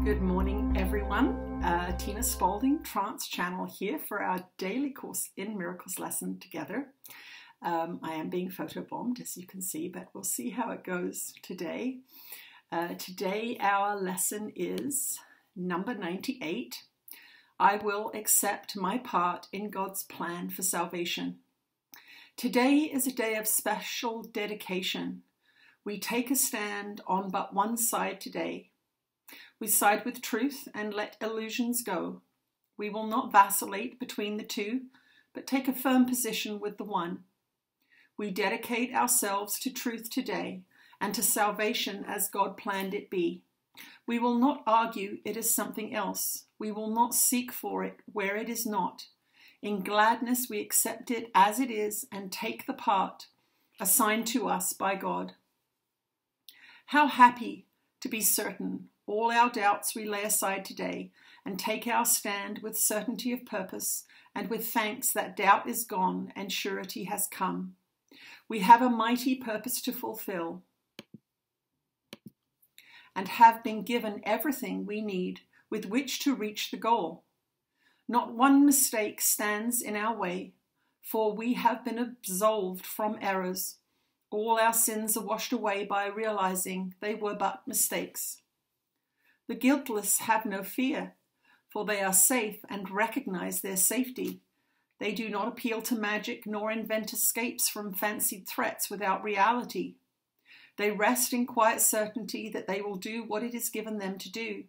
Good morning, everyone. Tina Spalding, Trance Channel here for our daily Course in Miracles lesson together. I am being photobombed, as you can see, but we'll see how it goes today. Today, our lesson is number 98. I will accept my part in God's plan for salvation. Today is a day of special dedication. We take a stand on but one side today. We side with truth and let illusions go. We will not vacillate between the two, but take a firm position with the one. We dedicate ourselves to truth today and to salvation as God planned it be. We will not argue it is something else. We will not seek for it where it is not. In gladness we accept it as it is and take the part assigned to us by God. How happy to be certain all our doubts we lay aside today and take our stand with certainty of purpose and with thanks that doubt is gone and surety has come. We have a mighty purpose to fulfill and have been given everything we need with which to reach the goal. Not one mistake stands in our way, for we have been absolved from errors. All our sins are washed away by realizing they were but mistakes. The guiltless have no fear, for they are safe and recognize their safety. They do not appeal to magic nor invent escapes from fancied threats without reality. They rest in quiet certainty that they will do what it is given them to do.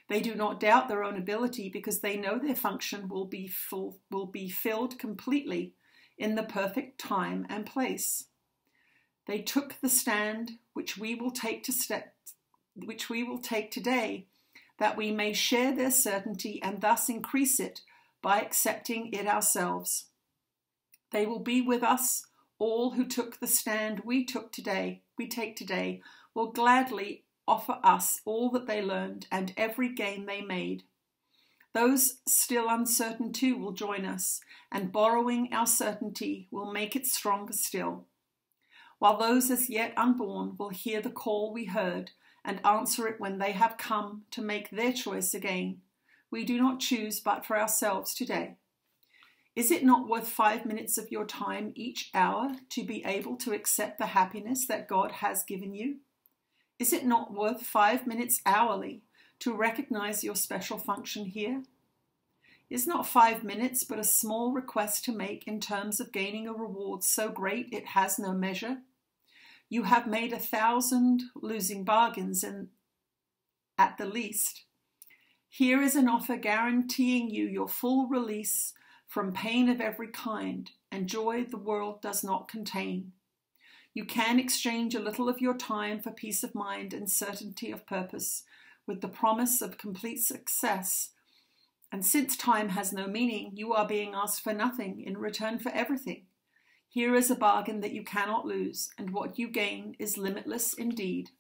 They do not doubt their own ability because they know their function will be filled completely in the perfect time and place. They took the stand which we will take today, that we may share their certainty and thus increase it by accepting it ourselves. They will be with us. All who took the stand we take today, will gladly offer us all that they learned and every gain they made. Those still uncertain too will join us, and borrowing our certainty will make it stronger still. While those as yet unborn will hear the call we heard and answer it when they have come to make their choice again. We do not choose but for ourselves today. Is it not worth 5 minutes of your time each hour to be able to accept the happiness that God has given you? Is it not worth 5 minutes hourly to recognize your special function here? Is not 5 minutes but a small request to make in terms of gaining a reward so great it has no measure? You have made 1,000 losing bargains at the least. Here is an offer guaranteeing you your full release from pain of every kind and joy the world does not contain. You can exchange a little of your time for peace of mind and certainty of purpose with the promise of complete success. And since time has no meaning, you are being asked for nothing in return for everything. Here is a bargain that you cannot lose, and what you gain is limitless indeed.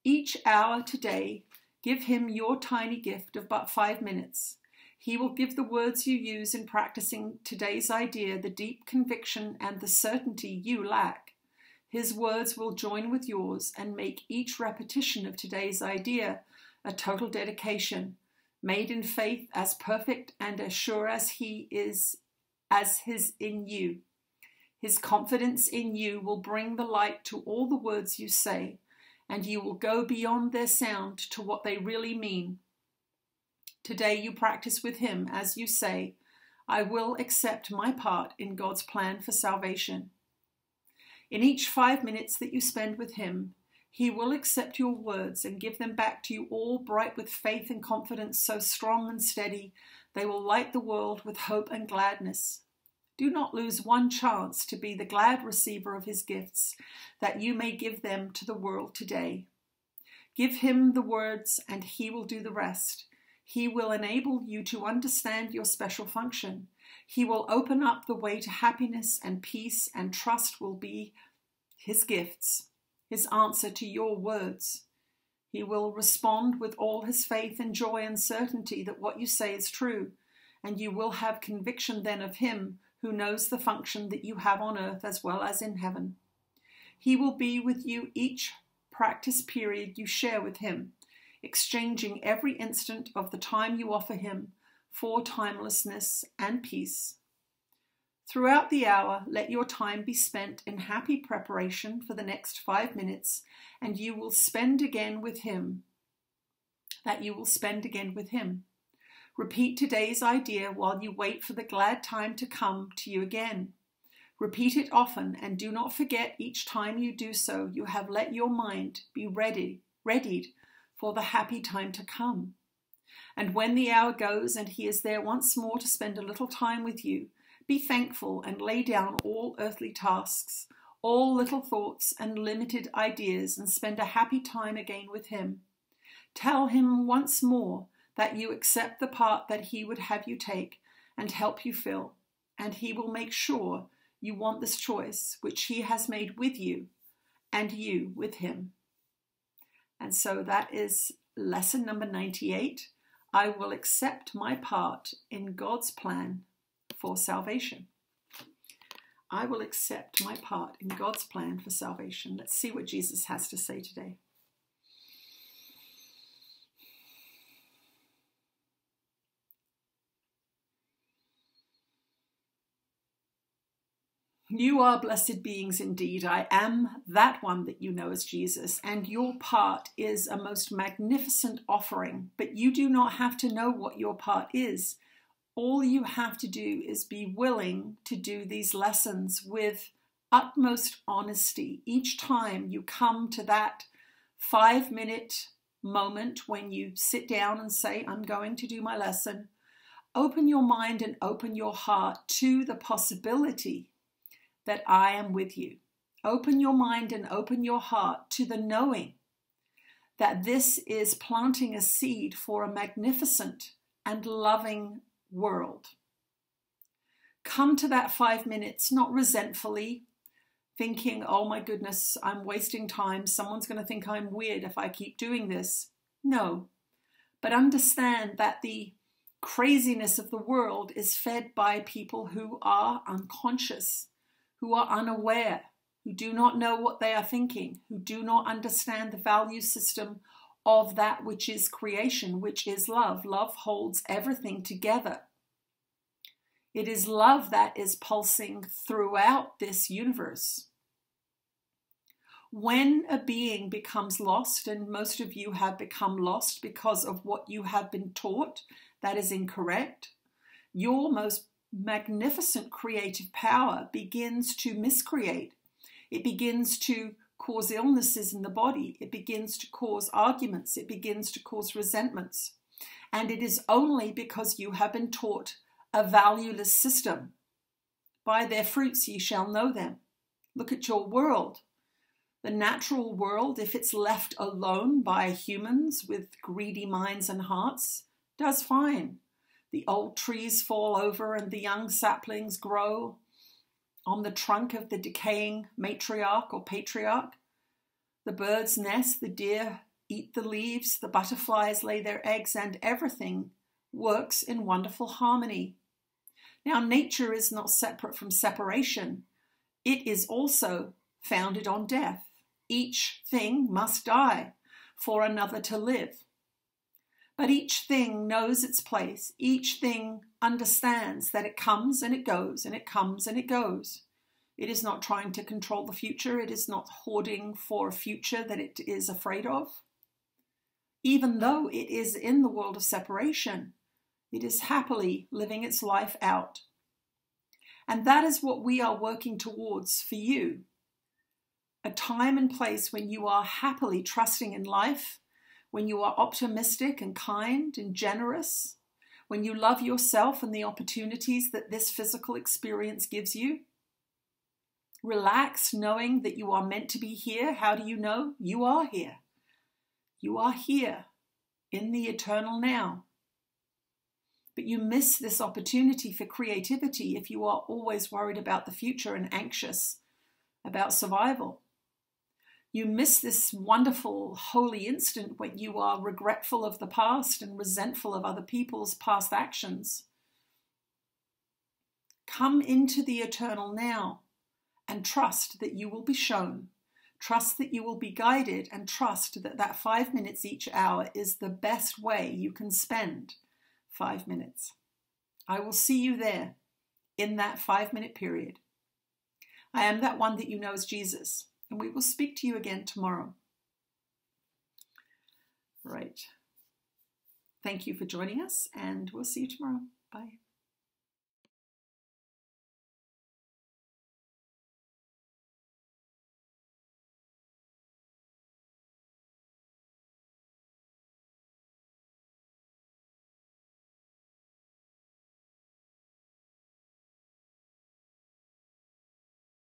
Each hour today, give him your tiny gift of but 5 minutes. He will give the words you use in practicing today's idea the deep conviction and the certainty you lack. His words will join with yours and make each repetition of today's idea a total dedication, made in faith as perfect and as sure as he is as his in you. His confidence in you will bring the light to all the words you say, and you will go beyond their sound to what they really mean. Today you practice with him as you say, I will accept my part in God's plan for salvation. In each 5 minutes that you spend with him, he will accept your words and give them back to you all bright with faith and confidence so strong and steady, they will light the world with hope and gladness. Do not lose one chance to be the glad receiver of his gifts, that you may give them to the world today. Give him the words and he will do the rest. He will enable you to understand your special function. He will open up the way to happiness and peace, and trust will be his gifts, his answer to your words. He will respond with all his faith and joy and certainty that what you say is true, and you will have conviction then of him who knows the function that you have on earth as well as in heaven. He will be with you each practice period you share with him. exchanging every instant of the time you offer him for timelessness and peace. Throughout the hour, let your time be spent in happy preparation for the next 5 minutes, and you will spend again with him. Repeat today's idea while you wait for the glad time to come to you again. Repeat it often, and do not forget each time you do so, you have let your mind be readied for the happy time to come. And when the hour goes and he is there once more to spend a little time with you, be thankful and lay down all earthly tasks, all little thoughts and limited ideas, and spend a happy time again with him. Tell him once more that you accept the part that he would have you take and help you fill, and he will make sure you want this choice which he has made with you and you with him. And so that is lesson number 98. I will accept my part in God's plan for salvation. I will accept my part in God's plan for salvation. Let's see what Jesus has to say today. You are blessed beings indeed. I am that one that you know as Jesus, and your part is a most magnificent offering, but you do not have to know what your part is. All you have to do is be willing to do these lessons with utmost honesty. Each time you come to that 5-minute moment when you sit down and say, I'm going to do my lesson, open your mind and open your heart to the possibility that I am with you. Open your mind and open your heart to the knowing that this is planting a seed for a magnificent and loving world. Come to that 5 minutes, not resentfully, thinking, oh my goodness, I'm wasting time. Someone's going to think I'm weird if I keep doing this. No, but understand that the craziness of the world is fed by people who are unconscious, who are unaware, who do not know what they are thinking, who do not understand the value system of that which is creation, which is love. Love holds everything together. It is love that is pulsing throughout this universe. When a being becomes lost, and most of you have become lost because of what you have been taught that is incorrect, your most magnificent creative power begins to miscreate. It begins to cause illnesses in the body. It begins to cause arguments. It begins to cause resentments. And it is only because you have been taught a valueless system. By their fruits ye shall know them. Look at your world. The natural world, if it's left alone by humans with greedy minds and hearts, does fine. The old trees fall over and the young saplings grow on the trunk of the decaying matriarch or patriarch. The birds nest, the deer eat the leaves, the butterflies lay their eggs, and everything works in wonderful harmony. Now, nature is not separate from separation. It is also founded on death. Each thing must die for another to live. But each thing knows its place. Each thing understands that it comes and it goes, and it comes and it goes. It is not trying to control the future. It is not hoarding for a future that it is afraid of. Even though it is in the world of separation, it is happily living its life out. And that is what we are working towards for you. A time and place when you are happily trusting in life, when you are optimistic and kind and generous, when you love yourself and the opportunities that this physical experience gives you. Relax, knowing that you are meant to be here. How do you know? You are here. You are here in the eternal now. But you miss this opportunity for creativity if you are always worried about the future and anxious about survival. You miss this wonderful holy instant when you are regretful of the past and resentful of other people's past actions. Come into the eternal now and trust that you will be shown. Trust that you will be guided, and trust that that 5 minutes each hour is the best way you can spend 5 minutes. I will see you there in that 5-minute period. I am that one that you know as Jesus, and we will speak to you again tomorrow. Right. Thank you for joining us, and we'll see you tomorrow. Bye.